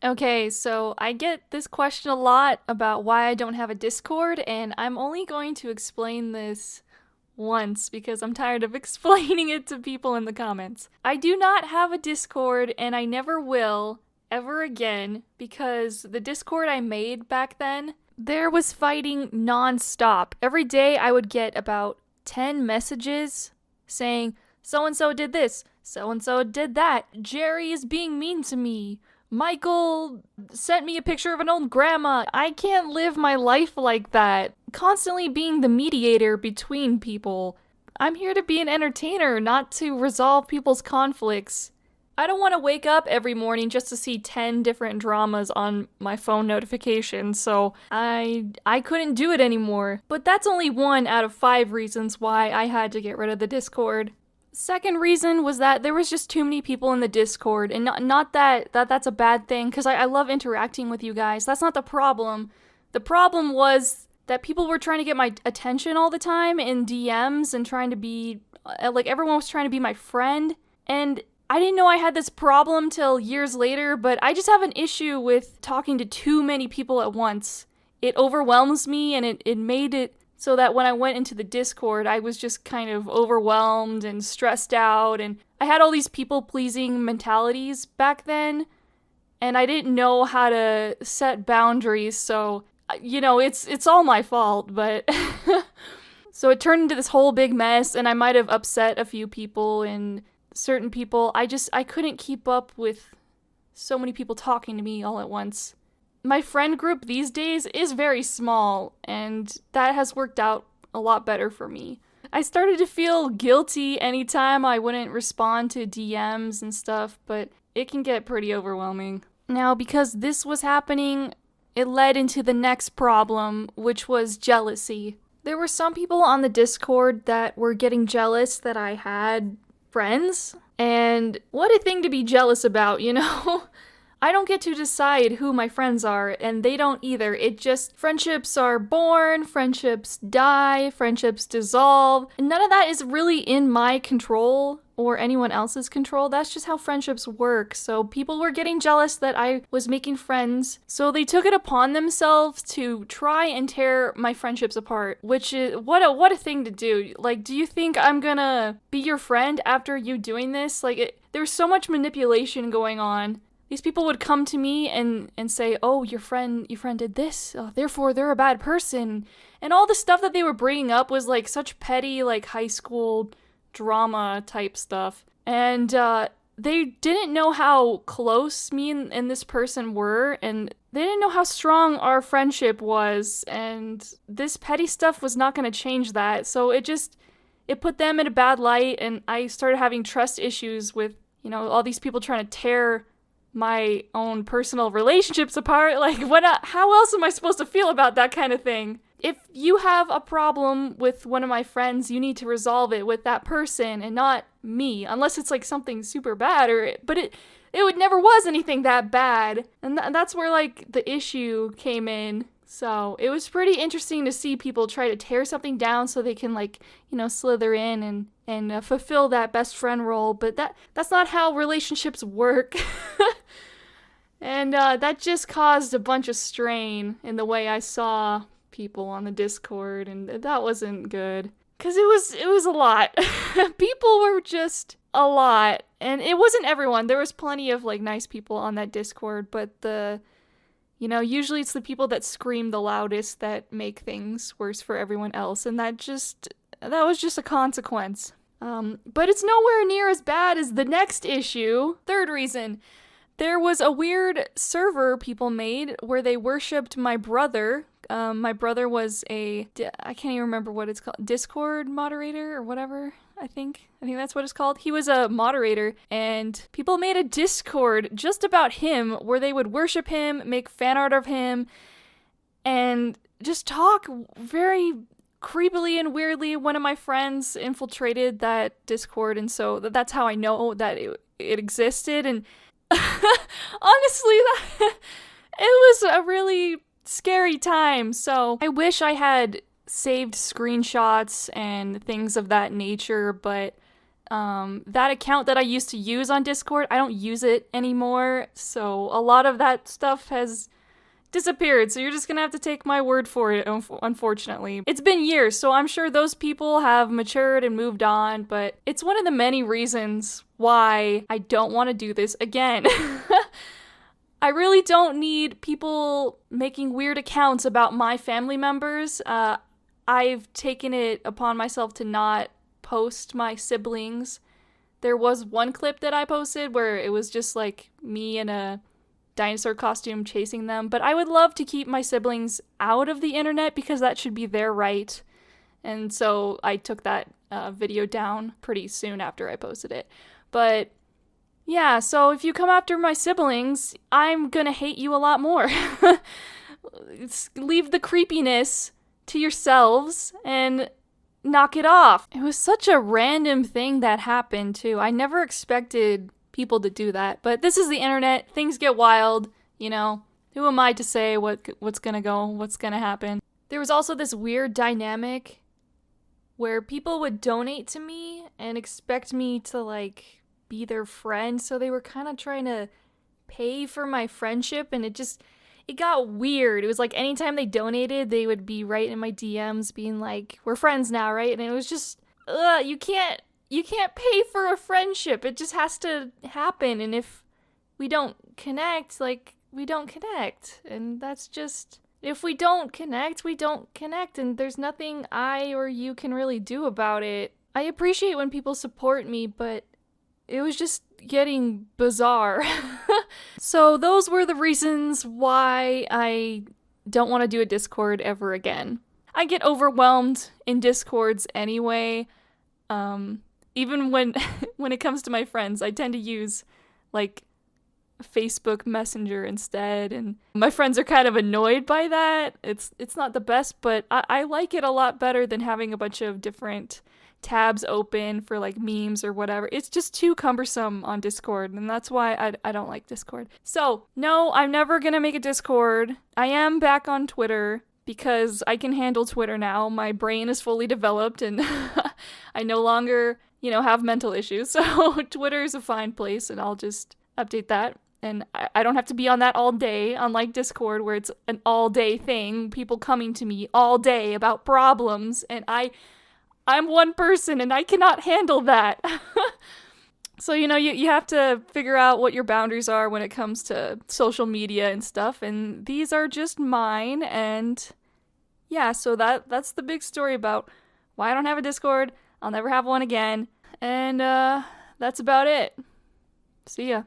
Okay, so I get this question a lot about why I don't have a Discord, and I'm only going to explain this once because I'm tired of explaining it to people in the comments. I do not have a Discord, and I never will ever again because the Discord I made back then, there was fighting non-stop. Every day I would get about 10 messages saying, so and so did this, so and so did that, Jerry is being mean to me. Michael sent me a picture of an old grandma. I can't live my life like that. Constantly being the mediator between people. I'm here to be an entertainer, not to resolve people's conflicts. I don't want to wake up every morning just to see 10 different dramas on my phone notifications, so I couldn't do it anymore. But that's only one out of 5 reasons why I had to get rid of the Discord. Second reason was that there was just too many people in the Discord, and not that that's a bad thing, because I love interacting with you guys. That's not the problem. The problem was that people were trying to get my attention all the time in DMs and trying to be, like, everyone was trying to be my friend, and I didn't know I had this problem till years later, but I just have an issue with talking to too many people at once. It overwhelms me, and it made it so that when I went into the Discord, I was just kind of overwhelmed and stressed out, and I had all these people-pleasing mentalities back then, and I didn't know how to set boundaries, so, it's all my fault, but... So it turned into this whole big mess, and I might have upset a few people, and certain people, I couldn't keep up with so many people talking to me all at once. My friend group these days is very small, and that has worked out a lot better for me. I started to feel guilty anytime I wouldn't respond to DMs and stuff, but it can get pretty overwhelming. Now, because this was happening, it led into the next problem, which was jealousy. There were some people on the Discord that were getting jealous that I had friends, and what a thing to be jealous about, you know? I don't get to decide who my friends are, and they don't either. It just, friendships are born, friendships die, friendships dissolve, and none of that is really in my control or anyone else's control. That's just how friendships work. So people were getting jealous that I was making friends, so they took it upon themselves to try and tear my friendships apart, which is, what a thing to do. Like, do you think I'm gonna be your friend after you doing this? Like, there's so much manipulation going on. These people would come to me and say, oh, your friend did this, therefore they're a bad person. And all the stuff that they were bringing up was like such petty, like high school drama type stuff. And they didn't know how close me and this person were, and they didn't know how strong our friendship was. And this petty stuff was not going to change that. So it put them in a bad light, and I started having trust issues with, all these people trying to tear my own personal relationships apart. Like, how else am I supposed to feel about that kind of thing? If you have a problem with one of my friends, you need to resolve it with that person and not me, unless it's like something super bad, but it never was anything that bad, and that's where like the issue came in. So it was pretty interesting to see people try to tear something down so they can slither in and fulfill that best friend role, but that's not how relationships work. And that just caused a bunch of strain in the way I saw people on the Discord, and that wasn't good. Cause it was a lot. People were just a lot, and it wasn't everyone. There was plenty of like nice people on that Discord, but usually it's the people that scream the loudest that make things worse for everyone else, and that was just a consequence. But it's nowhere near as bad as the next issue. Third reason. There was a weird server people made where they worshipped my brother. My brother was I can't even remember what it's called, Discord moderator or whatever, I think that's what it's called. He was a moderator, and people made a Discord just about him where they would worship him, make fan art of him, and just talk very creepily and weirdly. One of my friends infiltrated that Discord, and so that's how I know that it existed, and honestly, it was a really scary time. So I wish I had saved screenshots and things of that nature, but That account that I used to use on Discord, I don't use it anymore, so a lot of that stuff has disappeared, so you're just gonna have to take my word for it, unfortunately. It's been years, so I'm sure those people have matured and moved on, but it's one of the many reasons why I don't want to do this again. I really don't need people making weird accounts about my family members. I've taken it upon myself to not post my siblings. There was one clip that I posted where it was just like me in a dinosaur costume chasing them, but I would love to keep my siblings out of the internet because that should be their right. And so I took that video down pretty soon after I posted it. But yeah, so if you come after my siblings, I'm gonna hate you a lot more. Leave the creepiness to yourselves and knock it off. It was such a random thing that happened, too. I never expected people to do that, but this is the internet. Things get wild, you know. Who am I to say what's gonna go, what's gonna happen? There was also this weird dynamic where people would donate to me and expect me to, like, be their friend, so they were kind of trying to pay for my friendship, and it got weird. It was like anytime they donated, they would be right in my DMs being like, we're friends now, right? And it was just, you can't pay for a friendship. It just has to happen. And if we don't connect, like, we don't connect. And that's just, if we don't connect, we don't connect. And there's nothing I or you can really do about it. I appreciate when people support me, but it was just getting bizarre. So those were the reasons why I don't want to do a Discord ever again. I get overwhelmed in Discords anyway. Even when when it comes to my friends, I tend to use like Facebook Messenger instead, and my friends are kind of annoyed by that. It's not the best, but I like it a lot better than having a bunch of different tabs open for like memes or whatever. It's just too cumbersome on Discord, and that's why I don't like Discord. So, no, I'm never gonna make a Discord. I am back on Twitter because I can handle Twitter now. My brain is fully developed and I no longer, have mental issues. So Twitter is a fine place, and I'll just update that. And I don't have to be on that all day, unlike Discord, where it's an all-day thing, people coming to me all day about problems, and I'm one person and I cannot handle that. So, you have to figure out what your boundaries are when it comes to social media and stuff, and these are just mine, and yeah, so that's the big story about why I don't have a Discord. I'll never have one again, and that's about it. See ya.